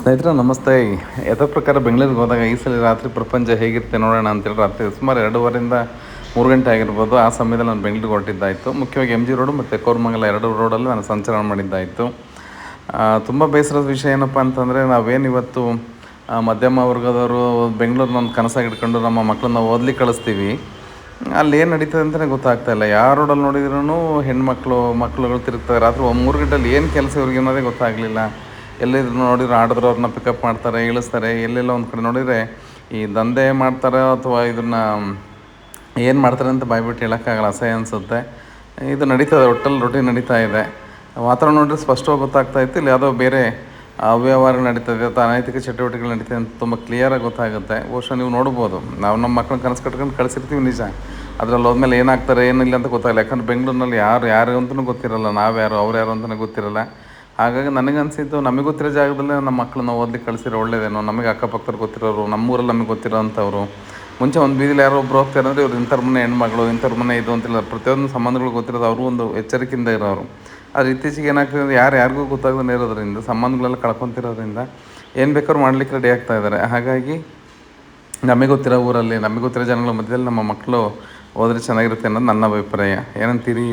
ಸ್ನೇಹಿತರೆ ನಮಸ್ತೆ. ಯಥಾ ಪ್ರಕಾರ ಬೆಂಗಳೂರಿಗೆ ಹೋದಾಗ ಈ ಸಲ ರಾತ್ರಿ ಪ್ರಪಂಚ ಹೇಗಿರುತ್ತೆ ನೋಡೋಣ ಅಂತೇಳಿ ರಾತ್ರಿ ಸುಮಾರು 2:30ರಿಂದ 3 ಗಂಟೆ ಆಗಿರ್ಬೋದು. ಆ ಸಮಯದಲ್ಲಿ ನಾನು ಬೆಂಗಳೂರಿಗೆ ಹೊರಟಿದ್ದಾಯಿತು. ಮುಖ್ಯವಾಗಿ MG ರೋಡು ಮತ್ತು ಕೋರಮಂಗಲ 2 ರೋಡಲ್ಲಿ ನಾನು ಸಂಚಾರ ಮಾಡಿದ್ದಾಯಿತು. ತುಂಬ ಬೇಸರದ ವಿಷಯ ಏನಪ್ಪ ಅಂತಂದರೆ, ನಾವೇನಿವತ್ತು ಮಧ್ಯಮ ವರ್ಗದವರು ಬೆಂಗಳೂರನ್ನ ಒಂದು ಕನಸಾಗಿ ಇಟ್ಕೊಂಡು ನಮ್ಮ ಮಕ್ಕಳನ್ನ ಓದಲಿಕ್ಕೆ ಕಳಿಸ್ತೀವಿ. ಅಲ್ಲಿ ಏನು ನಡೀತದೆ ಅಂತಲೇ ಗೊತ್ತಾಗ್ತಾಯಿಲ್ಲ. ಯಾವ ರೋಡಲ್ಲಿ ನೋಡಿದ್ರೂ ಮಕ್ಕಳುಗಳು ತಿರುಗ್ತಾರೆ. ರಾತ್ರಿ 3 ಗಂಟೆಯಲ್ಲಿ ಏನು ಕೆಲಸ ಇವ್ರಿಗೆ ಅನ್ನೋದೇ ಗೊತ್ತಾಗಲಿಲ್ಲ. ಎಲ್ಲಿದ್ರು ನೋಡಿದ್ರೆ ಆಡಿದ್ರು ಅವ್ರನ್ನ ಪಿಕಪ್ ಮಾಡ್ತಾರೆ, ಇಳಿಸ್ತಾರೆ. ಎಲ್ಲೆಲ್ಲೋ ಒಂದು ಕಡೆ ನೋಡಿದರೆ ಈ ದಂಧೆ ಮಾಡ್ತಾರೆ ಅಥವಾ ಇದನ್ನು ಏನು ಮಾಡ್ತಾರೆ ಅಂತ ಬಾಯ್ಬಿಟ್ಟು ಹೇಳೋಕ್ಕಾಗಲ್ಲ, ಅಸಹ್ಯ ಅನಿಸುತ್ತೆ. ಇದು ನಡೀತದೆ, ಒಟ್ಟಲ್ಲಿ ರೊಟೀನ್ ನಡೀತಾ ಇದೆ. ವಾತಾವರಣ ನೋಡಿದ್ರೆ ಸ್ಪಷ್ಟವಾಗಿ ಗೊತ್ತಾಗ್ತಾ ಇತ್ತು, ಇಲ್ಲಿ ಯಾವುದೋ ಬೇರೆ ಅವ್ಯವಹಾರ ನಡೀತದೆ ಅಥವಾ ಅನೈತಿಕ ಚಟುವಟಿಕೆಗಳು ನಡೀತದೆ ಅಂತ ತುಂಬ ಕ್ಲಿಯರಾಗಿ ಗೊತ್ತಾಗುತ್ತೆ. ಬಹುಶಃ ನೀವು ನೋಡ್ಬೋದು, ನಾವು ನಮ್ಮ ಮಕ್ಕಳನ್ನ ಕನಸು ಕಟ್ಕೊಂಡು ಕಳಿಸಿರ್ತೀವಿ ನಿಜ. ಅದರಲ್ಲಿ ಹೋದ್ಮೇಲೆ ಏನಾಗ್ತಾರೆ ಏನಿಲ್ಲ ಅಂತ ಗೊತ್ತಾಗಲ್ಲ. ಯಾಕಂದ್ರೆ ಬೆಂಗಳೂರಿನಲ್ಲಿ ಯಾರು ಅಂತಲೂ ಗೊತ್ತಿರಲ್ಲ, ನಾವ್ಯಾರು ಅವ್ರು ಯಾರು ಅಂತಲೇ ಗೊತ್ತಿರಲ್ಲ. ಹಾಗಾಗಿ ನನಗನ್ಸಿದ್ದು, ನಮಗೆ ಗೊತ್ತಿರೋ ಜಾಗದಲ್ಲೇ ನಮ್ಮ ಮಕ್ಕಳನ್ನ ಓದಲಿಕ್ಕೆ ಕಳಿಸಿರೋ ಒಳ್ಳೇದೇನೋ. ನಮಗೆ ಅಕ್ಕಪಕ್ಕದವ್ರು ಗೊತ್ತಿರೋರು, ನಮ್ಮೂರಲ್ಲಿ ನಮಗೆ ಗೊತ್ತಿರೋ ಅಂಥವ್ರು. ಮುಂಚೆ ಒಂದು ಬೀದಿಲಿ ಯಾರೋ ಒಬ್ರು ಹೋಗ್ತಾರೆ ಅಂದರೆ ಇವ್ರು ಇಂಥವ್ರ ಮನೆ ಹೆಣ್ಮಗಳು, ಇಂಥವ್ರ ಮನೆ ಇದು ಅಂತಿಲ್ಲ. ಪ್ರತಿಯೊಂದು ಸಂಬಂಧಗಳು ಗೊತ್ತಿರೋದು, ಅವರು ಒಂದು ಎಚ್ಚರಿಕೆಯಿಂದ ಇರೋರು. ಆದರೆ ಇತ್ತೀಚೆಗೆ ಏನಾಗ್ತದೆ ಅಂದರೆ ಯಾರಿಗೂ ಗೊತ್ತಾಗದೇ ಇರೋದ್ರಿಂದ, ಸಂಬಂಧಗಳೆಲ್ಲ ಕಳ್ಕೊತಿರೋದ್ರಿಂದ ಏನು ಬೇಕಾದ್ರೂ ಮಾಡಲಿಕ್ಕೆ ರೆಡಿ ಆಗ್ತಾಯಿದ್ದಾರೆ. ಹಾಗಾಗಿ ನಮಗೆ ಗೊತ್ತಿರೋ ಊರಲ್ಲಿ, ನಮಗೆ ಗೊತ್ತಿರೋ ಜನಗಳ ಮಧ್ಯದಲ್ಲಿ ನಮ್ಮ ಮಕ್ಕಳು ಹೋದರೆ ಚೆನ್ನಾಗಿರುತ್ತೆ ಅನ್ನೋದು ನನ್ನ ಅಭಿಪ್ರಾಯ. ಏನಂತೀರಿ?